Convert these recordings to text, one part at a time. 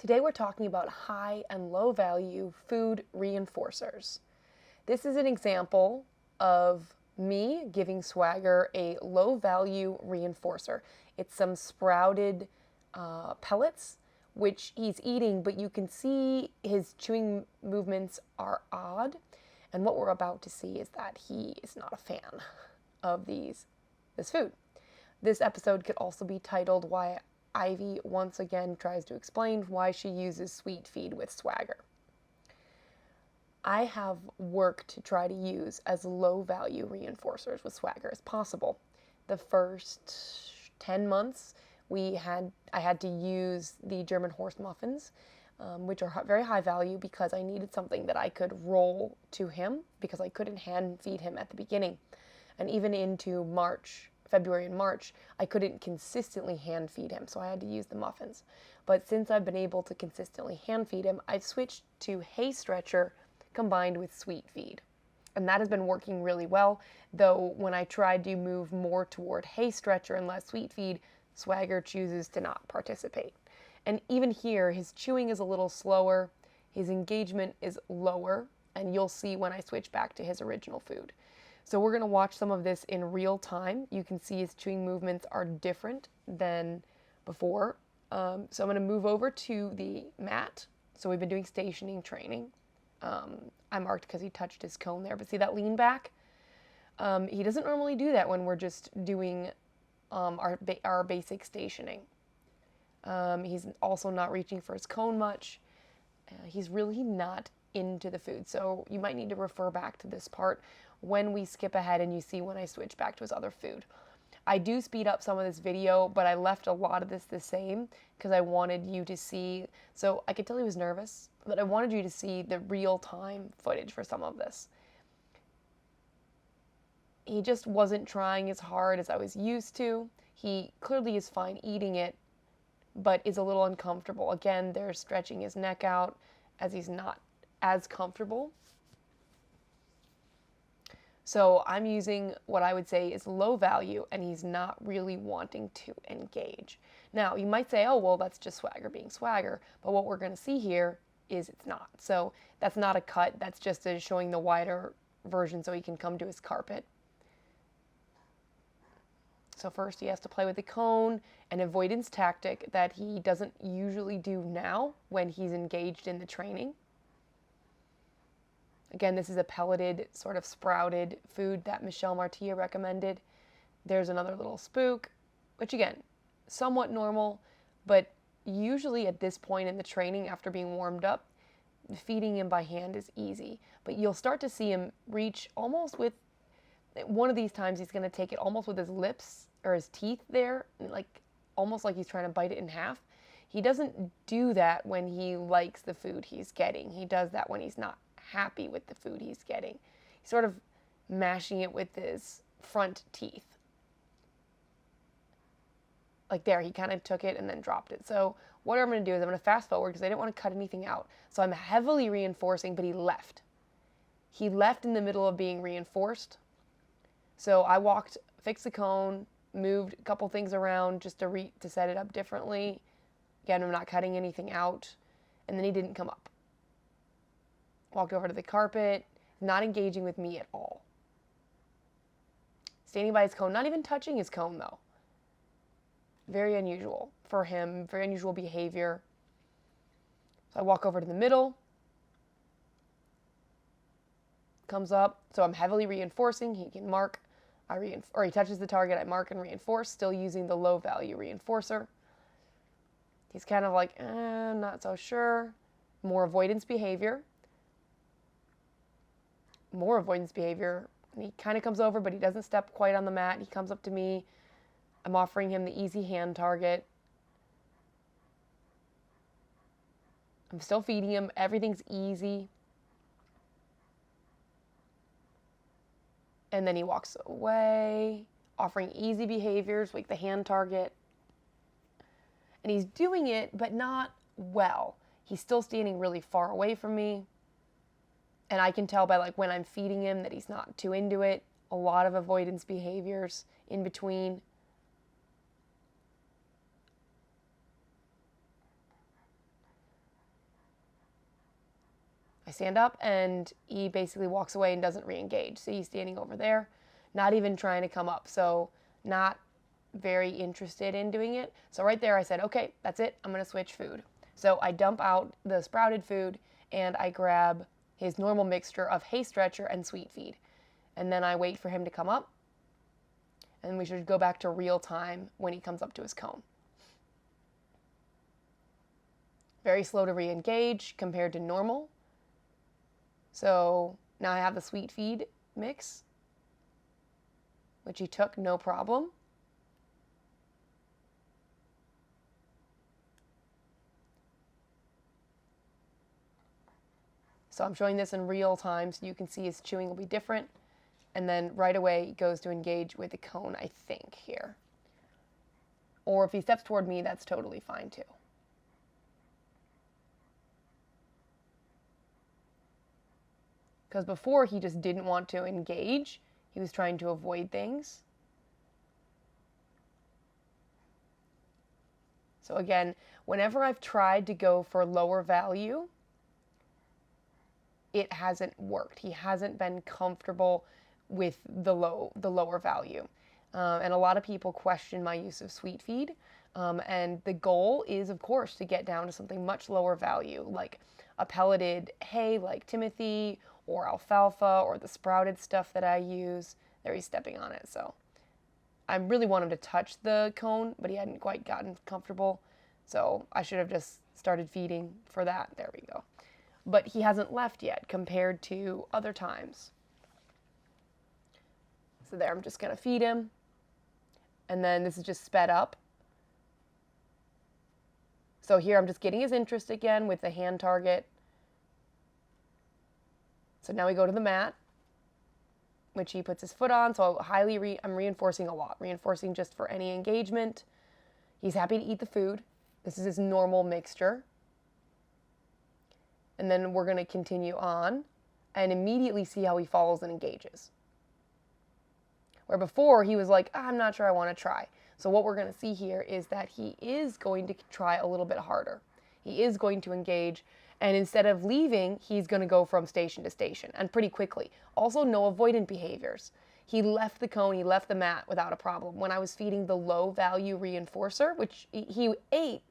Today we're talking about high and low value food reinforcers. This is an example of me giving Swagger a low value reinforcer. It's some sprouted pellets, which he's eating, but you can see his chewing movements are odd. And what we're about to see is that he is not a fan of this food. This episode could also be titled Why Ivy once again tries to explain why she uses sweet feed with Swagger. I have worked to try to use as low value reinforcers with Swagger as possible. The first 10 months I had to use the German horse muffins, which are very high value because I needed something that I could roll to him because I couldn't hand feed him at the beginning. And even into February and March, I couldn't consistently hand feed him, so I had to use the muffins. But since I've been able to consistently hand feed him, I've switched to hay stretcher combined with sweet feed. And that has been working really well, though when I tried to move more toward hay stretcher and less sweet feed, Swagger chooses to not participate. And even here, his chewing is a little slower, his engagement is lower, and you'll see when I switch back to his original food. So we're going to watch some of this in real time. You can see his chewing movements are different than before. So I'm going to move over to the mat. So we've been doing stationing training. I marked because he touched his cone there, but see that lean back? He doesn't normally do that when we're just doing our basic stationing. He's also not reaching for his cone much. He's really not into the food. So you might need to refer back to this part when we skip ahead and you see when I switch back to his other food. I do speed up some of this video, but I left a lot of this the same because I wanted you to see, so I could tell he was nervous, but I wanted you to see the real-time footage for some of this. He just wasn't trying as hard as I was used to. He clearly is fine eating it, but is a little uncomfortable. Again, they're stretching his neck out as he's not as comfortable. So I'm using what I would say is low value, and he's not really wanting to engage. Now, you might say, oh, well, that's just Swagger being Swagger. But what we're going to see here is it's not. So that's not a cut. That's just showing the wider version so he can come to his carpet. So first he has to play with the cone, an avoidance tactic that he doesn't usually do now when he's engaged in the training. Again, this is a pelleted, sort of sprouted food that Michelle Martiya recommended. There's another little spook, which again, somewhat normal, but usually at this point in the training, after being warmed up, feeding him by hand is easy. But you'll start to see him reach almost with, one of these times he's going to take it almost with his lips or his teeth there, like almost like he's trying to bite it in half. He doesn't do that when he likes the food he's getting. He does that when he's not happy with the food he's getting. He's sort of mashing it with his front teeth. Like there, he kind of took it and then dropped it. So what I'm going to do is I'm going to fast forward because I didn't want to cut anything out. So I'm heavily reinforcing, but he left. He left in the middle of being reinforced. So I walked, fixed the cone, moved a couple things around just to set it up differently. Again, I'm not cutting anything out. And then he didn't come up. Walked over to the carpet, not engaging with me at all. Standing by his cone, not even touching his cone though. Very unusual for him, very unusual behavior. So I walk over to the middle. Comes up, so I'm heavily reinforcing. He can mark, or he touches the target, I mark and reinforce, still using the low value reinforcer. He's kind of like, not so sure. More avoidance behavior. More avoidance behavior. And he kind of comes over, but he doesn't step quite on the mat. He comes up to me. I'm offering him the easy hand target. I'm still feeding him. Everything's easy. And then he walks away, offering easy behaviors like the hand target. And he's doing it, but not well. He's still standing really far away from me. And I can tell by like when I'm feeding him that he's not too into it. A lot of avoidance behaviors in between. I stand up and he basically walks away and doesn't re-engage. See, he's standing over there, not even trying to come up. So not very interested in doing it. So right there I said, okay, that's it. I'm going to switch food. So I dump out the sprouted food and I grab his normal mixture of hay stretcher and sweet feed. And then I wait for him to come up. And we should go back to real time when he comes up to his cone. Very slow to re-engage compared to normal. So now I have the sweet feed mix, which he took no problem. So I'm showing this in real time so you can see his chewing will be different. And then right away he goes to engage with the cone, I think, here. Or if he steps toward me, that's totally fine too. Because before he just didn't want to engage. He was trying to avoid things. So again, whenever I've tried to go for lower value, it hasn't worked. He hasn't been comfortable with the lower value. And a lot of people question my use of sweet feed. And the goal is, of course, to get down to something much lower value, like a pelleted hay like Timothy, or alfalfa, or the sprouted stuff that I use. There, he's stepping on it. So I really want him to touch the cone, but he hadn't quite gotten comfortable. So I should have just started feeding for that. There we go. But he hasn't left yet compared to other times. So there, I'm just going to feed him. And then this is just sped up. So here I'm just getting his interest again with the hand target. So now we go to the mat, which he puts his foot on. So I'm reinforcing a lot, reinforcing just for any engagement. He's happy to eat the food. This is his normal mixture. And then we're going to continue on and immediately see how he follows and engages. Where before he was like, I'm not sure I want to try. So what we're going to see here is that he is going to try a little bit harder. He is going to engage. And instead of leaving, he's going to go from station to station, and pretty quickly. Also, no avoidant behaviors. He left the cone, he left the mat without a problem. When I was feeding the low-value reinforcer, which he ate,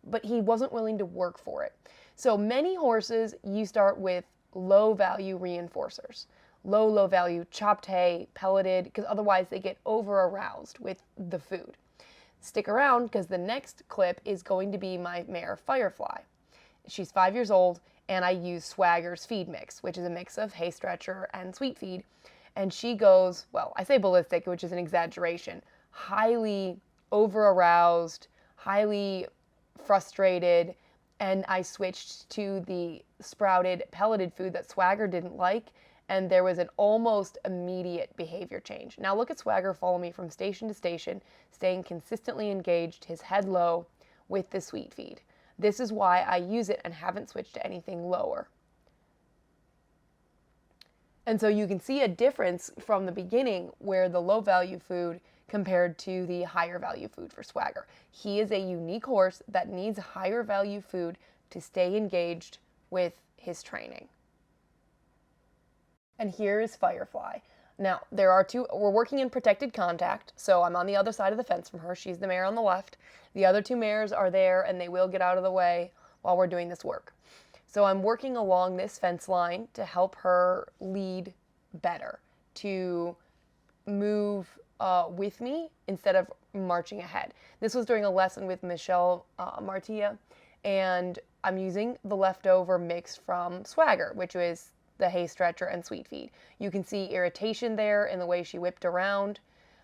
but he wasn't willing to work for it. So many horses, you start with low-value reinforcers. Low value, chopped hay, pelleted, because otherwise they get over-aroused with the food. Stick around, because the next clip is going to be my mare, Firefly. She's 5 years old, and I use Swagger's feed mix, which is a mix of hay stretcher and sweet feed. And she goes, well, I say ballistic, which is an exaggeration, highly over-aroused, highly frustrated, and I switched to the sprouted pelleted food that Swagger didn't like, and there was an almost immediate behavior change. Now look at Swagger follow me from station to station, staying consistently engaged, his head low, with the sweet feed. This is why I use it and haven't switched to anything lower. And so you can see a difference from the beginning where the low value food compared to the higher value food for Swagger. He is a unique horse that needs higher value food to stay engaged with his training. And here is Firefly. Now, there are two, we're working in protected contact, so I'm on the other side of the fence from her. She's the mare on the left. The other two mares are there, and they will get out of the way while we're doing this work. So I'm working along this fence line to help her lead better, to move with me instead of marching ahead. This was during a lesson with Michelle Martiya, and I'm using the leftover mix from Swagger, which was the hay stretcher and sweet feed. You can see irritation there in the way she whipped around.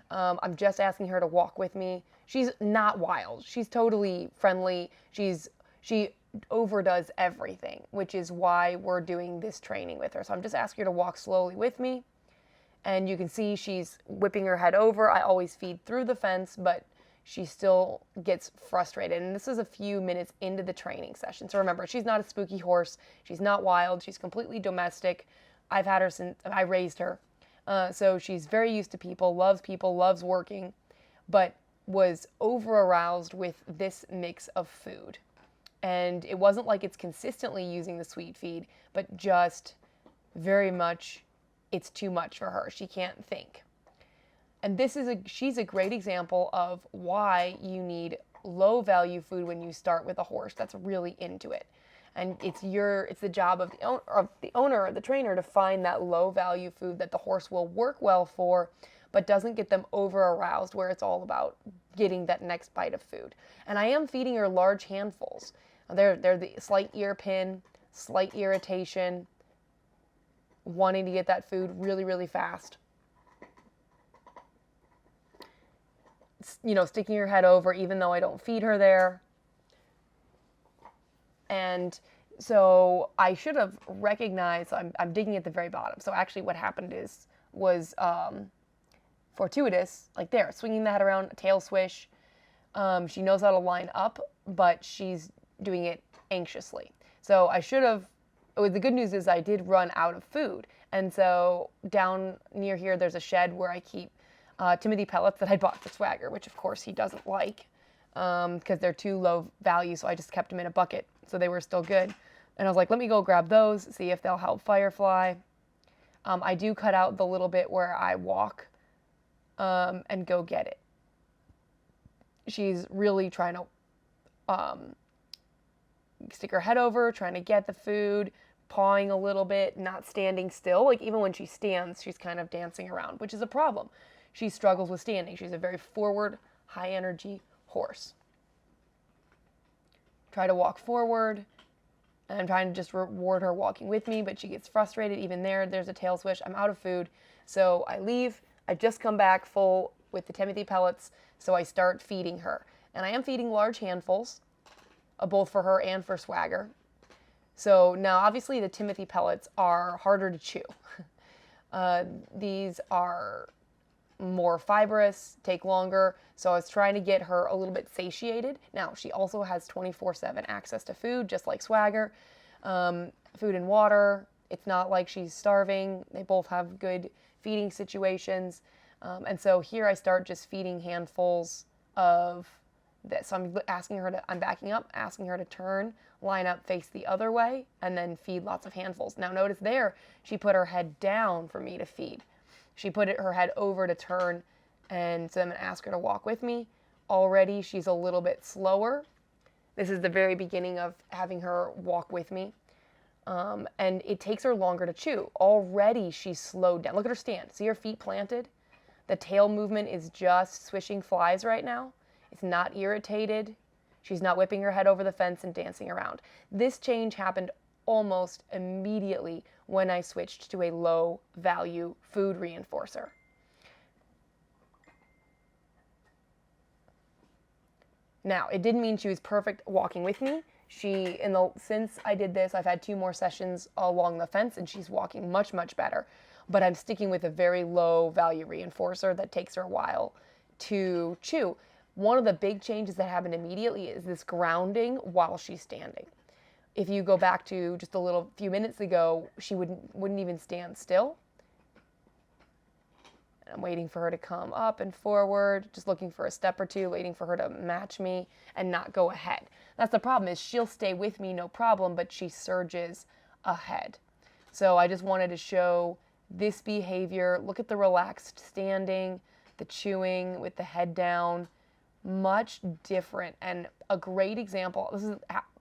I'm just asking her to walk with me. She's not wild. She's totally friendly. She overdoes everything, which is why we're doing this training with her. So I'm just asking her to walk slowly with me. And you can see she's whipping her head over. I always feed through the fence, but she still gets frustrated. And this is a few minutes into the training session. So remember, she's not a spooky horse. She's not wild. She's completely domestic. I've had her since I raised her. So she's very used to people, loves working, but was over-aroused with this mix of food. And it wasn't like it's consistently using the sweet feed, but just very much it's too much for her. She can't think. And she's a great example of why you need low value food when you start with a horse that's really into it. And it's the job of the owner or the trainer to find that low value food that the horse will work well for, but doesn't get them over aroused where it's all about getting that next bite of food. And I am feeding her large handfuls. They're the slight ear pin, slight irritation, wanting to get that food really, really fast. You know, sticking her head over even though I don't feed her there. And so I should have recognized, I'm digging at the very bottom. So actually what happened was fortuitous, like there, swinging the head around, a tail swish. She knows how to line up, but she's doing it anxiously. So I should have, the good news is I did run out of food. And so down near here, there's a shed where I keep Timothy pellets that I bought for Swagger, which of course he doesn't like because they're too low value. So I just kept them in a bucket. So they were still good. And I was like, let me go grab those, see if they'll help Firefly. I do cut out the little bit where I walk and go get it. She's really trying to stick her head over, trying to get the food, pawing a little bit, not standing still. Like even when she stands, she's kind of dancing around, which is a problem. She struggles with standing. She's a very forward, high energy horse. Try to walk forward, and I'm trying to just reward her walking with me, but she gets frustrated. Even there's a tail swish. I'm out of food, so I leave. I just come back full with the Timothy pellets, so I start feeding her. And I am feeding large handfuls, both for her and for Swagger. So now, obviously, the Timothy pellets are harder to chew. These are more fibrous, take longer, so I was trying to get her a little bit satiated. Now, she also has 24/7 access to food, just like Swagger. Food and water. It's not like she's starving. They both have good feeding situations. And so here I start just feeding handfuls of this. So I'm backing up, asking her to turn, line up, face the other way, and then feed lots of handfuls. Now notice there, she put her head down for me to feed. She put her head over to turn, and so I'm going to ask her to walk with me. Already she's a little bit slower. This is the very beginning of having her walk with me. And it takes her longer to chew. Already she's slowed down. Look at her stand. See her feet planted? The tail movement is just swishing flies right now. It's not irritated. She's not whipping her head over the fence and dancing around. This change happened almost immediately when I switched to a low value food reinforcer. Now, it didn't mean she was perfect walking with me. Since I did this, I've had 2 more sessions along the fence and she's walking much, much better. But I'm sticking with a very low value reinforcer that takes her a while to chew. One of the big changes that happened immediately is this grounding while she's standing. If you go back to just a few minutes ago, she wouldn't even stand still. I'm waiting for her to come up and forward, just looking for a step or two, waiting for her to match me and not go ahead. That's the problem, is she'll stay with me, no problem, but she surges ahead. So I just wanted to show this behavior. Look at the relaxed standing, the chewing with the head down. Much different, and a great example.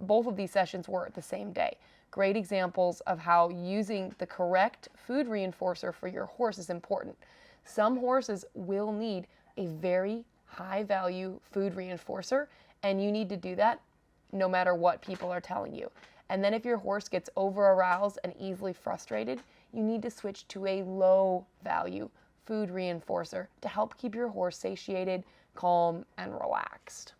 Both of these sessions were the same day. Great examples of how using the correct food reinforcer for your horse is important. Some horses will need a very high value food reinforcer, and you need to do that no matter what people are telling you. And then if your horse gets over aroused and easily frustrated, you need to switch to a low value food reinforcer to help keep your horse satiated, calm, and relaxed.